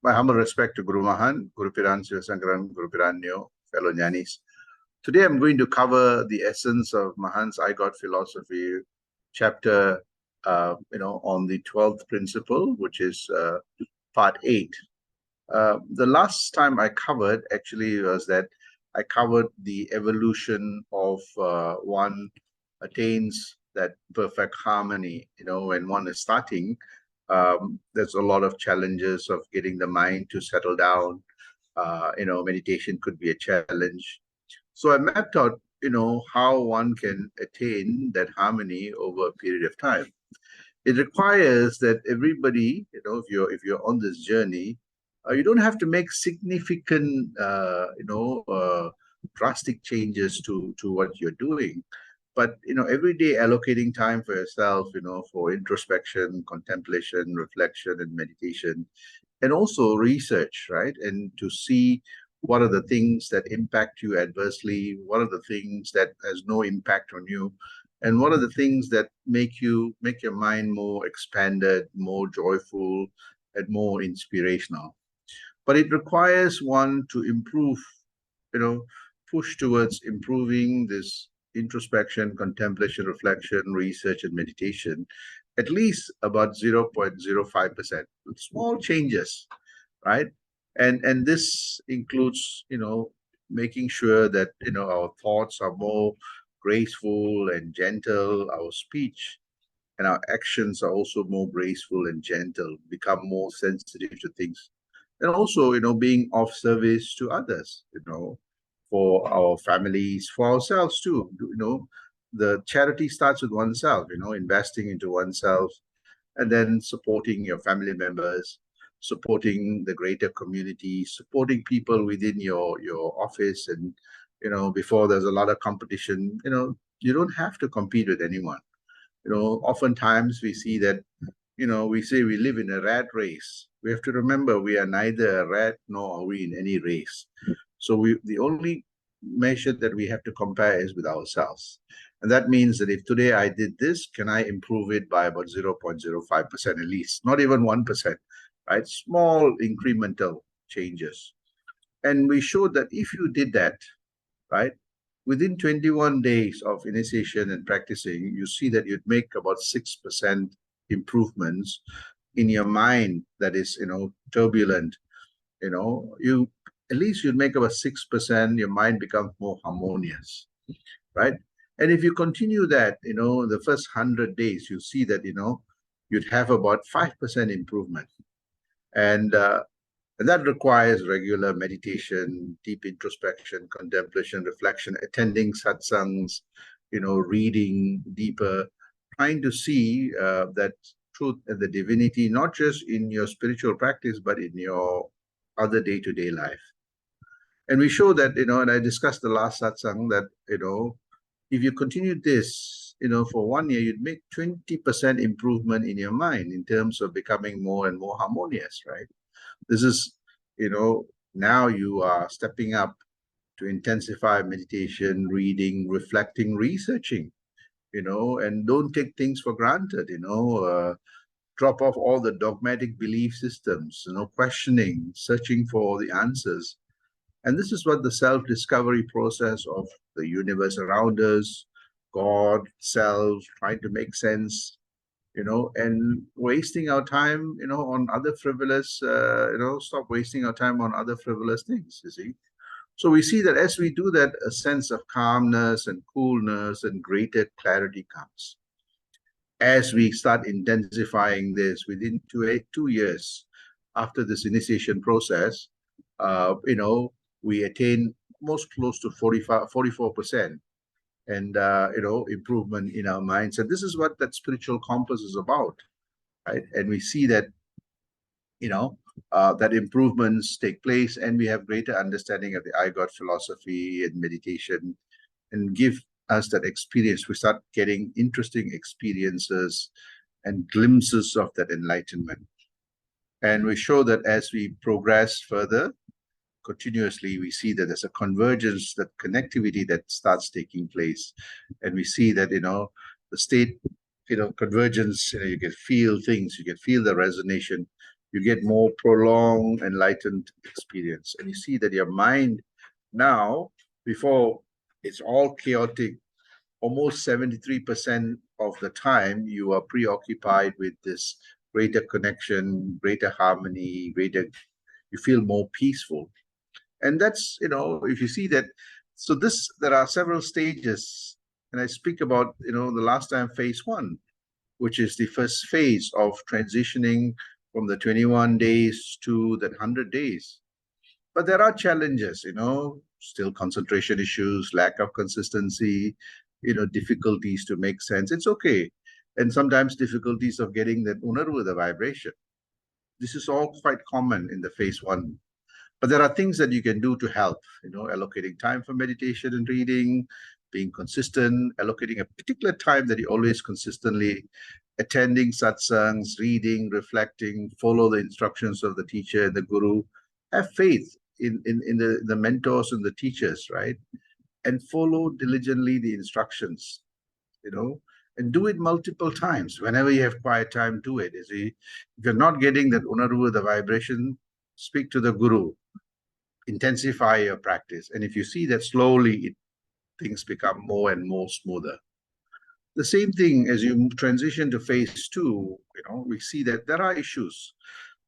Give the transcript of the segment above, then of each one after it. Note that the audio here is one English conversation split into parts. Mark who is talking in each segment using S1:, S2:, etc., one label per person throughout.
S1: My humble respect to Guru Mahan, Guru Piran Sivasankaran, Guru Piran Neo, fellow Jnanis. Today I'm going to cover the essence of Mahan's I God philosophy, chapter, on the 12th principle, which is part 8. The last time I covered actually was that I covered the evolution of one attains that perfect harmony. When one is starting, there's a lot of challenges of getting the mind to settle down. Meditation could be a challenge. So I mapped out, how one can attain that harmony over a period of time. It requires that everybody, if you're on this journey, you don't have to make significant, drastic changes to what you're doing. But every day allocating time for yourself, for introspection, contemplation, reflection, and meditation, and also research, right? And to see what are the things that impact you adversely, what are the things that has no impact on you, and what are the things that make your mind more expanded, more joyful, and more inspirational. But it requires one to improve, push towards improving this introspection, contemplation, reflection, research, and meditation, at least about 0.05%. Small changes, right? And this includes, making sure that our thoughts are more graceful and gentle, our speech and our actions are also more graceful and gentle, become more sensitive to things. And also, being of service to others, for our families, for ourselves too. The charity starts with oneself, investing into oneself, and then supporting your family members, supporting the greater community, supporting people within your office. And before there's a lot of competition, you don't have to compete with anyone. Oftentimes we see that, we say we live in a rat race. We have to remember we are neither a rat nor are we in any race. So the only measure that we have to compare is with ourselves. And that means that if today I did this, can I improve it by about 0.05% at least, not even 1%, right? Small incremental changes. And we showed that if you did that, right, within 21 days of initiation and practicing, you see that you'd make about 6% improvements in your mind that is, turbulent. You at least you'd make about 6%, your mind becomes more harmonious, right? And if you continue that, the first 100 days, you see that, you'd have about 5% improvement. And that requires regular meditation, deep introspection, contemplation, reflection, attending satsangs, reading deeper, trying to see that truth and the divinity, not just in your spiritual practice, but in your other day-to-day life. And we show that, and I discussed the last satsang that, if you continue this, for 1 year, you'd make 20% improvement in your mind in terms of becoming more and more harmonious, right? This is, now you are stepping up to intensify meditation, reading, reflecting, researching, and don't take things for granted, drop off all the dogmatic belief systems, questioning, searching for the answers. And this is what the self-discovery process of the universe around us, God, self, trying to make sense, and wasting our time, on other frivolous, stop wasting our time on other frivolous things, you see. So we see that as we do that, a sense of calmness and coolness and greater clarity comes. As we start intensifying this within 2 years after this initiation process, we attain most close to 44%. And improvement in our minds. And this is what that spiritual compass is about, right? And we see that that improvements take place, and we have greater understanding of the I God philosophy and meditation, and give us that experience. We start getting interesting experiences and glimpses of that enlightenment. And we show that as we progress further, continuously, we see that there's a convergence, that connectivity that starts taking place. And we see that, the state, convergence, you can feel things, you can feel the resonation. You get more prolonged, enlightened experience. And you see that your mind now, before it's all chaotic, almost 73% of the time you are preoccupied with this greater connection, greater harmony, greater, you feel more peaceful. And that's, if you see that, so there are several stages. And I speak about, the last time phase one, which is the first phase of transitioning from the 21 days to the 100 days. But there are challenges, still concentration issues, lack of consistency, difficulties to make sense. It's okay. And sometimes difficulties of getting that unarvu, the vibration. This is all quite common in the phase one. But there are things that you can do to help, allocating time for meditation and reading, being consistent, allocating a particular time that you always consistently attending satsangs, reading, reflecting, follow the instructions of the teacher, the guru, have faith in the mentors and the teachers, right? And follow diligently the instructions, and do it multiple times. Whenever you have quiet time, do it. If you're not getting that unarvu, the vibration, speak to the guru, intensify your practice. And if you see that slowly, things become more and more smoother. The same thing as you transition to phase two, we see that there are issues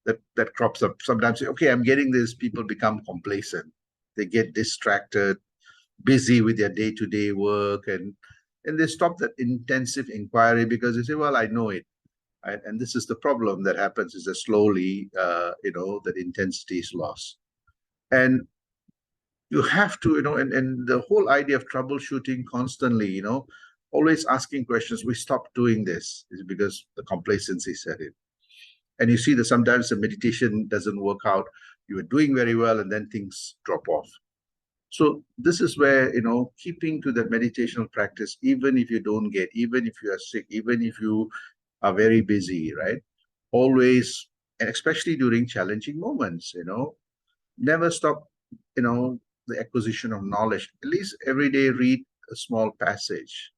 S1: that crops up. Sometimes, okay, I'm getting this, people become complacent. They get distracted, busy with their day-to-day work, and they stop that intensive inquiry because they say, well, I know it. Right? And this is the problem that happens, is that slowly, that intensity is lost. And you have to, and the whole idea of troubleshooting constantly, always asking questions. We stop doing this is because the complacency set in. And you see that sometimes the meditation doesn't work out. You are doing very well, and then things drop off. So this is where, keeping to that meditational practice, even if you don't get, even if you are sick, even if you are very busy, right? Always, and especially during challenging moments, never stop, the acquisition of knowledge. At least every day read a small passage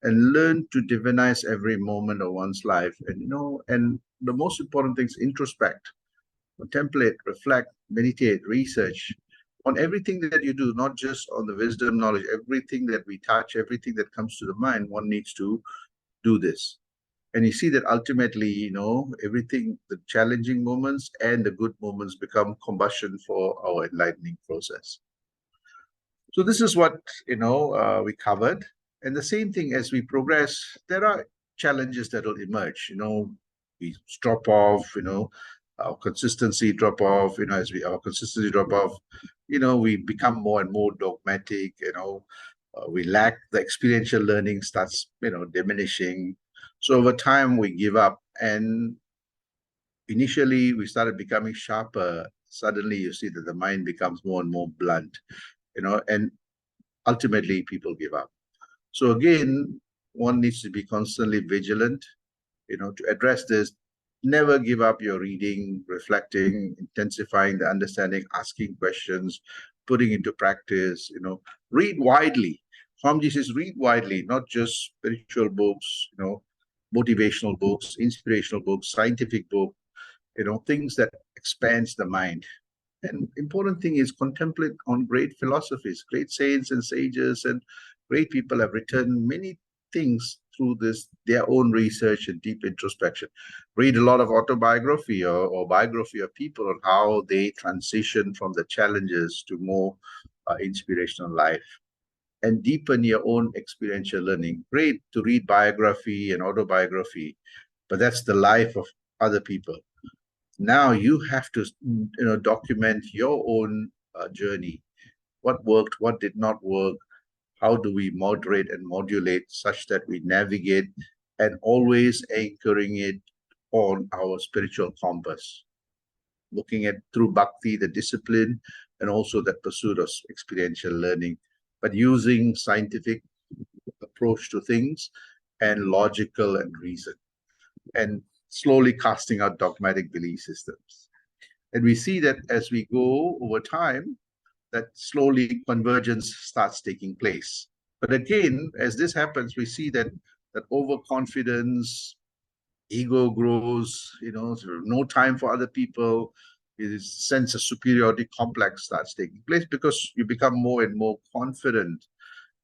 S1: and learn to divinize every moment of one's life. And, and the most important thing is introspect, contemplate, reflect, meditate, research on everything that you do, not just on the wisdom, knowledge, everything that we touch, everything that comes to the mind, one needs to do this. And you see that ultimately, everything, the challenging moments and the good moments become combustion for our enlightening process. So this is what, we covered. And the same thing as we progress, there are challenges that will emerge, we drop off, our consistency drop off, as our consistency drop off, we become more and more dogmatic, we lack the experiential learning starts, diminishing. So over time we give up, and initially we started becoming sharper. Suddenly you see that the mind becomes more and more blunt, and ultimately people give up. So again, one needs to be constantly vigilant, to address this. Never give up your reading, reflecting, intensifying the understanding, asking questions, putting into practice, read widely. Swamiji says read widely, not just spiritual books, motivational books, inspirational books, scientific books, things that expands the mind. And important thing is contemplate on great philosophies. Great saints and sages and great people have written many things through their own research and deep introspection. Read a lot of autobiography or biography of people on how they transition from the challenges to more inspirational life, and deepen your own experiential learning. Great to read biography and autobiography, but that's the life of other people. Now you have to, document your own journey. What worked, what did not work, how do we moderate and modulate such that we navigate, and always anchoring it on our spiritual compass, looking at through bhakti, the discipline, and also that pursuit of experiential learning, but using scientific approach to things and logical and reason, and slowly casting out dogmatic belief systems. And we see that as we go over time, that slowly convergence starts taking place. But again, as this happens, we see that overconfidence, ego grows, sort of no time for other people. This sense of superiority complex starts taking place because you become more and more confident.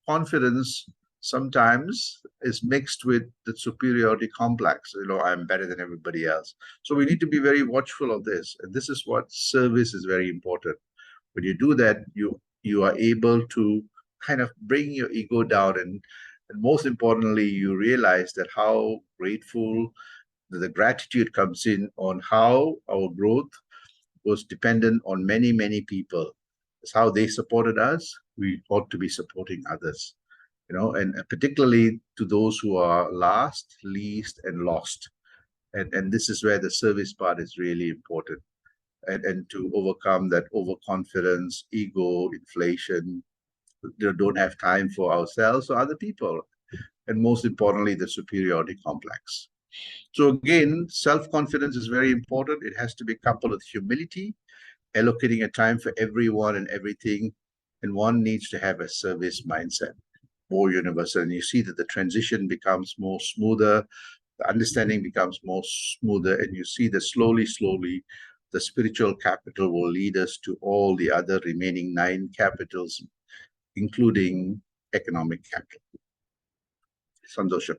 S1: Confidence sometimes is mixed with the superiority complex. I'm better than everybody else. So we need to be very watchful of this. And this is what service is very important. When you do that, you are able to kind of bring your ego down, and most importantly, you realize that how grateful the gratitude comes in on how our growth was dependent on many, many people. It's how they supported us. We ought to be supporting others, and particularly to those who are last, least, and lost. And this is where the service part is really important. And to overcome that overconfidence, ego, inflation, don't have time for ourselves or other people. And most importantly, the superiority complex. So again, self-confidence is very important. It has to be coupled with humility, allocating a time for everyone and everything. And one needs to have a service mindset, more universal. And you see that the transition becomes more smoother, the understanding becomes more smoother, and you see that slowly, slowly, the spiritual capital will lead us to all the other remaining 9 capitals, including economic capital. Sandosha.